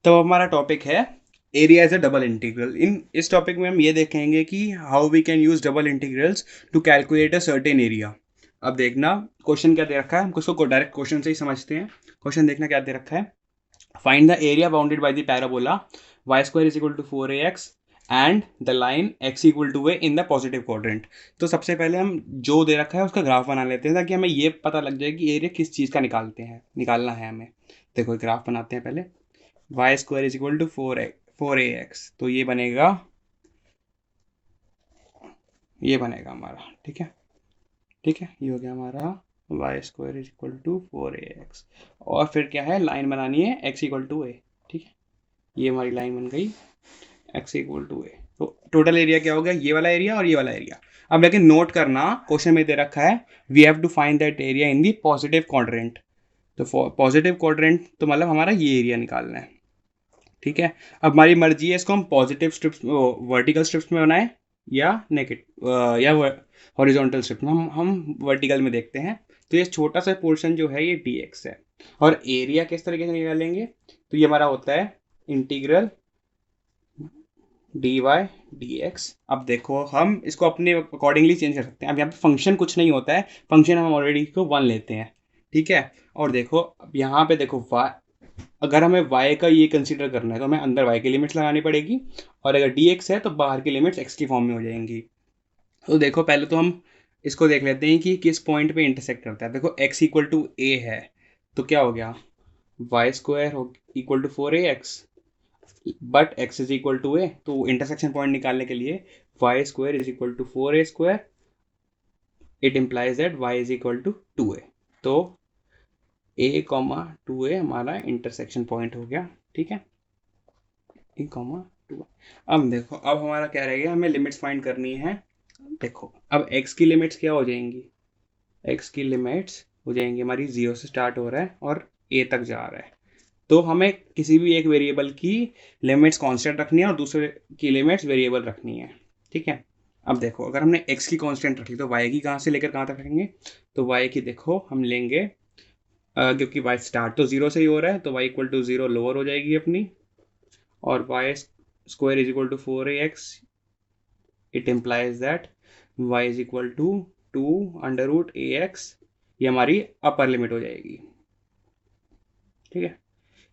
तो हमारा टॉपिक है area as a double integral. इस टॉपिक में हम ये देखेंगे कि how we can use double integrals to calculate a certain area. अब देखना क्वेश्चन क्या दे रखा है, हम उसको डायरेक्ट क्वेश्चन से ही समझते हैं। क्वेश्चन देखना क्या दे रखा है। Find the area bounded by the parabola y square is equal to 4ax and the line x equal to a in the positive quadrant. तो सबसे पहले हम जो दे रखा है उसका ग्राफ बना लेते हैं ताकि हमें ये पता लग जाए कि एरिया किस चीज़ का निकालना है हमें। देखो ग्राफ बनाते हैं पहले। Y square is equal to 4ax, तो ये बनेगा हमारा, ठीक है। ये हो गया हमारा y square is equal to 4ax। और फिर क्या है, लाइन बनानी है x इक्वल टू a, ठीक है। ये हमारी लाइन बन गई x इक्वल टू a। तो टोटल एरिया क्या हो गया, ये वाला एरिया और ये वाला एरिया। अब लेकिन नोट करना, क्वेश्चन में दे रखा है we have to find that area in the positive quadrant. तो पॉजिटिव क्वाड्रेंट तो मतलब हमारा ये एरिया निकालना है, ठीक है। अब हमारी मर्जी है इसको हम पॉजिटिव स्ट्रिप्स वर्टिकल स्ट्रिप्स में बनाएं या नेगेटिव या हॉरिजॉन्टल स्ट्रिप्स में। हम वर्टिकल में देखते हैं। तो ये छोटा सा पोर्शन जो है ये dx है। और एरिया किस तरीके से निकालेंगे, तो ये हमारा होता है इंटीग्रल dy dx। अब देखो हम इसको अपने अकॉर्डिंगली चेंज कर सकते हैं। अब यहाँ पे फंक्शन कुछ नहीं होता है, फंक्शन हम ऑलरेडी इसको 1 लेते हैं, ठीक है। और देखो अब यहाँ पे देखो अगर हमें y का ये कंसीडर करना है तो हमें अंदर y की लिमिट्स लगानी पड़ेगी, और अगर dx है तो बाहर की लिमिट्स x की फॉर्म में हो जाएंगी। तो देखो पहले तो हम इसको देख लेते हैं कि किस पॉइंट पे इंटरसेक्ट करता है। देखो x इक्वल टू a है, तो क्या हो गया, y square equal to 4ax, but x is equal to a। तो इंटरसेक्शन पॉइंट निकालने के लिए y square is equal to 4a square, it implies that y is equal to 2a। तो a कॉमा 2a हमारा intersection point हो गया, ठीक है। a comma 2। अब देखो अब हमारा क्या रहेगा, हमें लिमिट्स फाइंड करनी है। देखो अब x की लिमिट्स क्या हो जाएंगी, x की लिमिट्स हो जाएंगी हमारी 0 से स्टार्ट हो रहा है और a तक जा रहा है। तो हमें किसी भी एक वेरिएबल की लिमिट्स कांस्टेंट रखनी है और दूसरे की लिमिट्स वेरिएबल रखनी है, ठीक है। अब देखो अगर हमने x की कांस्टेंट रखी तो y की कहाँ से लेकर कहाँ तक रखेंगे, तो y की देखो हम लेंगे क्योंकि y स्टार्ट तो 0 से ही हो रहा है तो y इक्वल टू 0 लोअर हो जाएगी अपनी, और y square is equal to 4ax, it implies that y is equal to 2 under root ax, ये हमारी अपर लिमिट हो जाएगी, ठीक है।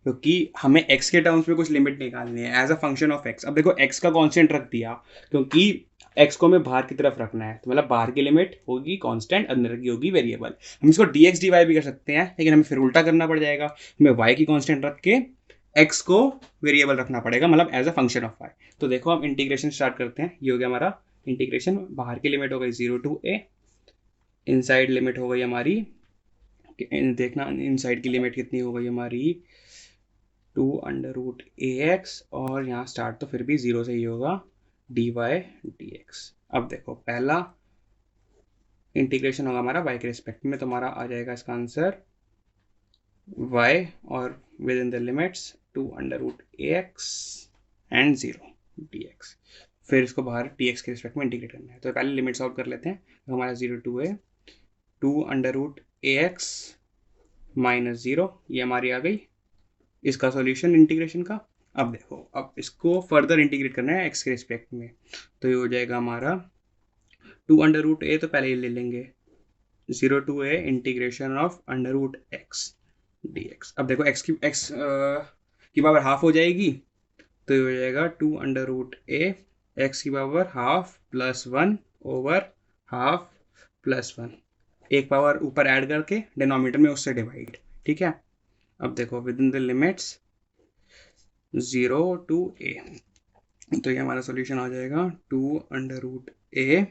क्योंकि हमें x के टर्म्स में कुछ लिमिट निकालनी है as a function of x। अब देखो x का कांस्टेंट रख दिया क्योंकि x को हमें बाहर की तरफ रखना है, तो मतलब बाहर की लिमिट होगी कांस्टेंट, अंदर की होगी वेरिएबल। हम इसको dx dy भी कर सकते हैं, लेकिन हमें फिर उल्टा करना पड़ जाएगा, हमें y की कांस्टेंट रख के x को वेरिएबल रखना पड़ेगा, मतलब as a function of y। तो देखो हम इंटीग्रेशन स्टार्ट करते हैं। ये हो गया हमारा इंटीग्रेशन। बाहर की लिमिट हो गई 0 टू a, इनसाइड लिमिट हो गई हमारी, देखना इनसाइड की लिमिट कितनी हो गई हमारी 2 अंडर रूट ax, और यहाँ स्टार्ट तो फिर भी 0 से ही होगा dy dx। अब देखो पहला इंटीग्रेशन होगा हमारा y के रिस्पेक्ट में, तो हमारा आ जाएगा इसका आंसर y और within the limits 2 under root ax and 0 dx। फिर इसको बाहर dx के रिस्पेक्ट में इंटीग्रेट करना है, तो पहले लिमिट सॉल्व कर लेते हैं। तो हमारा 0 टू है 2 अंडर रूट ax माइनस 0, ये हमारी आ गई इसका सॉल्यूशन इंटीग्रेशन का। अब देखो अब इसको फर्दर इंटीग्रेट करना है x के रिस्पेक्ट में, तो ये हो जाएगा हमारा 2 अंडर रूट a, तो पहले ये ले लेंगे 0 to a integration of under root x dx। अब देखो x की पावर हाफ हो जाएगी, तो ये हो जाएगा 2 अंडर रूट a x की power half plus 1 over half plus 1, एक पावर ऊपर ऐड करके डिनोमिनेटर में उससे डिवाइड, ठीक है। अब देखो within the limits 0 to a, तो ये हमारा सॉल्यूशन आ जाएगा 2 under root a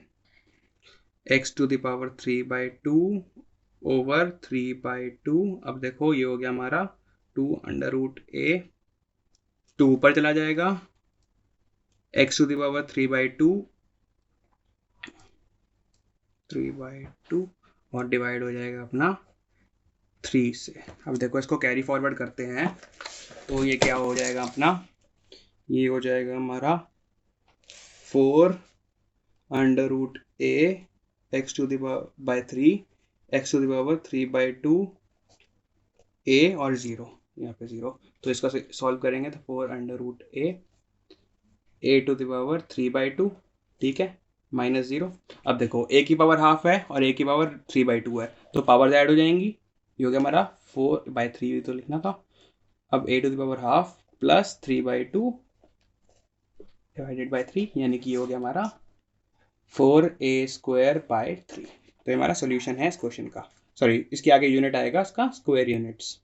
x to the power 3 by 2 over 3 by 2। अब देखो ये हो गया हमारा 2 अंडर रूट a, 2 ऊपर चला जाएगा, x to the power 3 by 2 और डिवाइड हो जाएगा अपना 3 से। अब देखो इसको कैरी फॉरवर्ड करते हैं, तो ये क्या हो जाएगा अपना, ये हो जाएगा हमारा 4 under root a x to the by 3 x to the power 3 by 2 a और 0। यहाँ पे 0, तो इसका सॉल्व करेंगे तो 4√a टू द पावर 3/2, ठीक है, -0। अब देखो a की पावर हाफ है और a की पावर 3/2 है, तो पावर ऐड हो जाएंगी। ये हो गया हमारा 4/3 तो लिखना था। अब a to the power half plus 3/2 divided by 3, यानी कि ये हो गया हमारा 4a² बाई 3। तो ये हमारा सोल्यूशन है इस क्वेश्चन का। सॉरी, इसके आगे यूनिट आएगा इसका स्क्वायर यूनिट्स,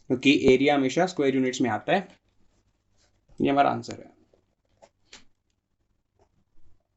क्योंकि एरिया हमेशा स्क्वायर यूनिट्स में आता है। ये हमारा आंसर है।